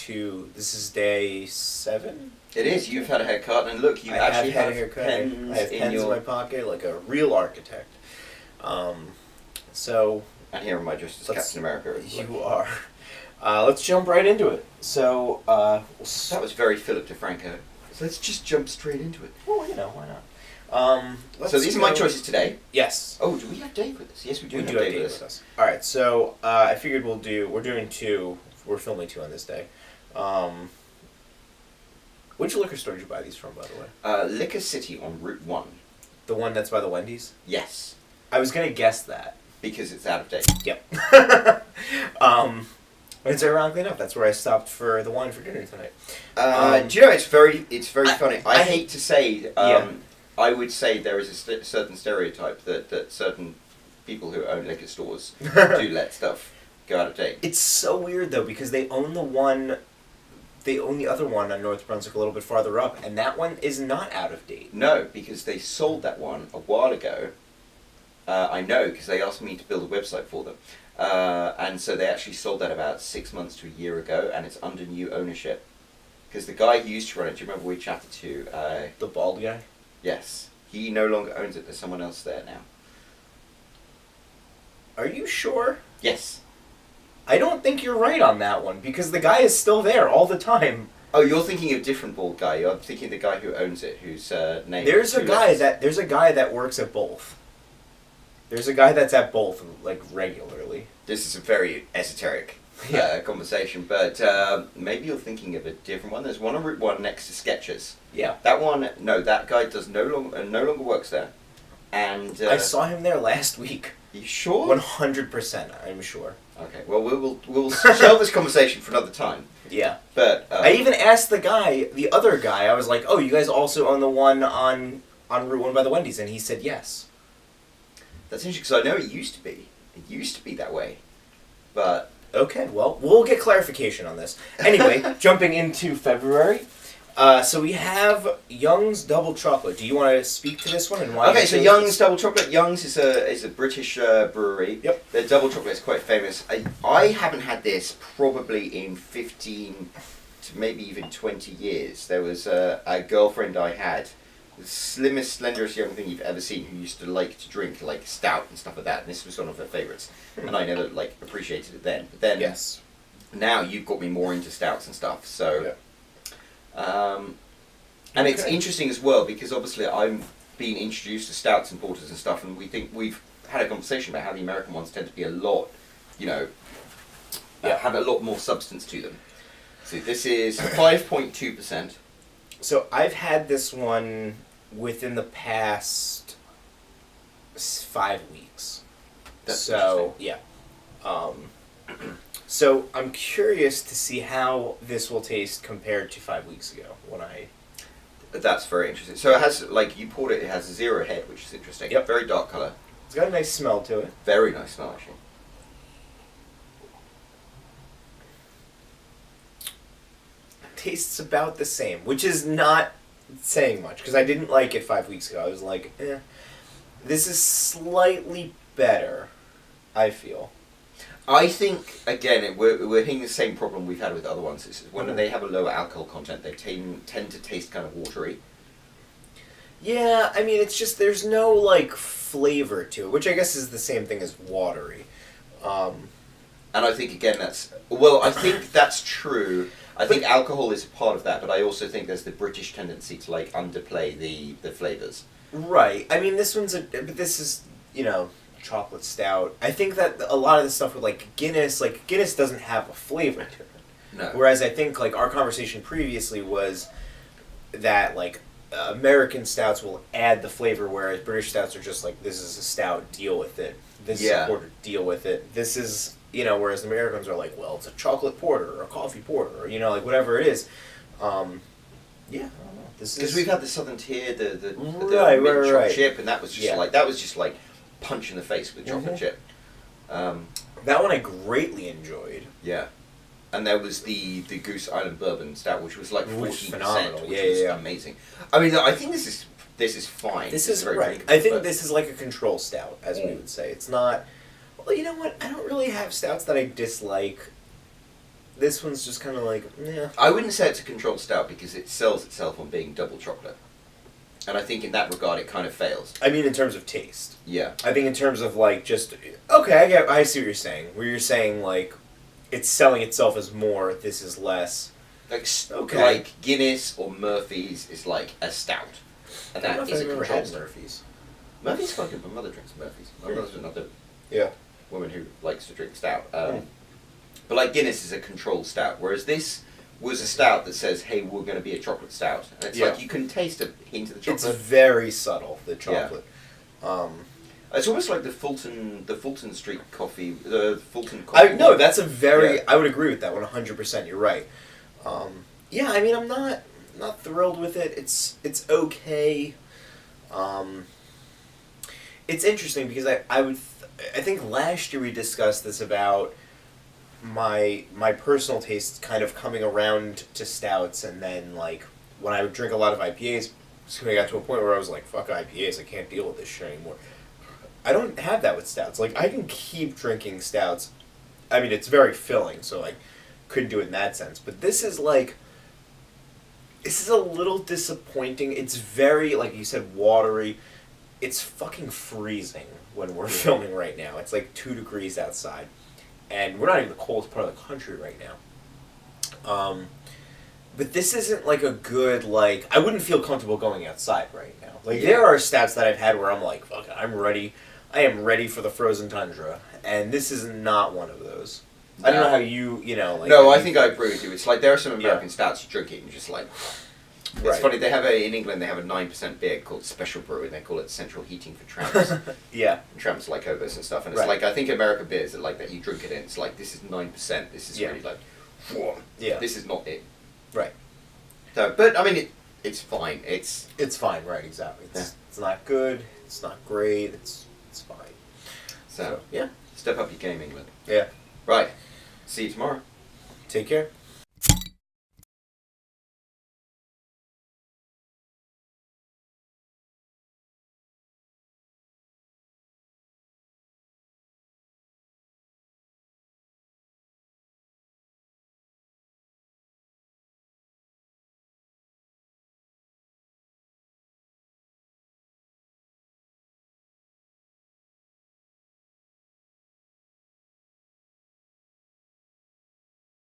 to... This is day 7? It is. You've had a haircut, and look, you actually have have a haircut. pens, I have pens in my pocket, like a real architect. So... And here am I dressed as Captain America. You are. Let's jump right into it. So, that was very Philip DeFranco. So let's just jump straight into it. Well, why not? So these are my choices today. Yes. Oh, do we have Dave with us? Yes, we do. We do have Dave with us. All right. So I figured we're doing 2. We're filming 2 on this day. Which liquor store did you buy these from, by the way? Liquor City on Route 1. The one that's by the Wendy's? Yes. I was gonna guess that. Because it's out of date. Yep. It's ironically enough, that's where I stopped for the wine for dinner tonight. Do you know, it's very funny. I hate to say, yeah. I would say there is a certain stereotype that certain people who own liquor stores do let stuff go out of date. It's so weird, though, because they own the other one on North Brunswick a little bit farther up, and that one is not out of date. No, because they sold that one a while ago. I know, because they asked me to build a website for them. And so they actually sold that about 6 months to a year ago, and it's under new ownership. Because the guy who used to run it, do you remember we chatted to? The bald guy? Yes. He no longer owns it. There's someone else there now. Are you sure? Yes. I don't think you're right on that one, because the guy is still there all the time. Oh, you're thinking of a different bald guy. You're thinking of the guy who owns it, whose name... There's a guy that works at both. There's a guy that's at both, like, regularly. This is a very esoteric conversation, but maybe you're thinking of a different one. There's one on Route 1 next to Skechers. Yeah. That one, no, that guy does no longer works there. And I saw him there last week. You sure? 100%, I'm sure. Okay, well, we'll shelve this conversation for another time. Yeah. But I even asked the other guy, I was like, oh, you guys also own the one on Route 1 by the Wendy's? And he said yes. That's interesting, because I know it used to be. It used to be that way. But... Okay, well, we'll get clarification on this. Anyway, jumping into February. So we have Young's Double Chocolate. Do you want to speak to this one and why? Okay, so Young's Double Chocolate. Young's is a British brewery. Yep. Their Double Chocolate is quite famous. I haven't had this probably in 15 to maybe even 20 years. There was a girlfriend I had, the slimmest, slenderest young thing you've ever seen, who used to like to drink like Stout and stuff like that, and this was one of her favourites. And I never like appreciated it then. But then, yes, now you've got me more into stouts and stuff. So, and it's interesting as well because obviously I'm being introduced to stouts and porters and stuff, and we've had a conversation about how the American ones tend to be a lot, have a lot more substance to them. So this is 5.2%. So I've had this one within the past 5 weeks. That's so yeah. So I'm curious to see how this will taste compared to 5 weeks ago when I. That's very interesting. So it has, like you poured it, it has 0 head, which is interesting. Yep. Very dark colour. It's got a nice smell to it. Very nice smell, actually. Tastes about the same, which is not saying much because I didn't like it 5 weeks ago. I was like, eh. This is slightly better, I feel. I think, again, we're hitting the same problem we've had with other ones. Is when they have a lower alcohol content, they tend to taste kind of watery. Yeah, I mean, it's just, there's no, like, flavor to it, which I guess is the same thing as watery. And I think, again, I think that's true. I think alcohol is a part of that, but I also think there's the British tendency to, like, underplay the flavours. Right. I mean, this is, chocolate stout. I think that a lot of the stuff with, like, Guinness doesn't have a flavor to it. No. Whereas I think, like, our conversation previously was that, like, American stouts will add the flavor, whereas British stouts are just like, this is a stout, deal with it. This is a porter, deal with it. This is, whereas the Americans are like, well, it's a chocolate porter or a coffee porter or, like, whatever it is. Yeah, I don't know. Because we've had the Southern Tier, the right, chocolate chip, and that was just like punch in the face with chocolate chip. That one I greatly enjoyed. Yeah. And there was the Goose Island Bourbon Stout, which was like 14%, which was amazing. I mean, I think this is fine. This is very right. drinkable, I think this is like a control stout, as we would say. It's not. Well, you know what? I don't really have stouts that I dislike This one's just kind of like, yeah. I wouldn't say it's a controlled stout because it sells itself on being double chocolate. And I think in that regard it kind of fails. I mean, in terms of taste. Yeah. I think in terms of, like, just... Okay, I see what you're saying. Where you're saying, like, it's selling itself as more, this is less. Like Guinness or Murphy's is like a stout. And that is a controlled stout. Murphy's. Murphy's quite good. My mother drinks Murphy's. My mother's another woman who likes to drink stout. But like Guinness is a controlled stout, whereas this was a stout that says, hey, we're going to be a chocolate stout. And it's like you can taste a hint of the chocolate. It's very subtle, the chocolate. Yeah. It's almost like the Fulton Street coffee, the Fulton coffee. No, that's a very... I would agree with that 100%. You're right. Yeah, I mean, I'm not thrilled with it. It's okay. It's interesting because I think last year we discussed this about my personal taste kind of coming around to stouts, and then like when I would drink a lot of IPAs, so I got to a point where I was like, fuck IPAs, I can't deal with this shit anymore. I don't have that with stouts. Like, I can keep drinking stouts. I mean, it's very filling, so like couldn't do it in that sense. But this is a little disappointing. It's very, like you said, watery. It's fucking freezing when we're filming right now. It's like 2 degrees outside. And we're not even the coldest part of the country right now. But this isn't like a good, like... I wouldn't feel comfortable going outside right now. Like, there are stouts that I've had where I'm like, fuck it, I'm ready. I am ready for the frozen tundra. And this is not one of those. No. I don't know how you know... Like, no, I think I agree with you. It's like there are some American stouts you drink it and you're just like... It's funny, they have in England they have a 9% beer called Special Brew, and they call it central heating for tramps. Yeah. And tramps like hobos and stuff, and it's like, I think American beers are like that, you drink it in, it's like, this is 9%, this is really like, whoa, this is not it. Right. So, but, I mean, it's fine, it's fine, right, exactly. It's not good, it's not great, it's fine. So, yeah. Step up your game, England. Yeah. Right. See you tomorrow. Take care.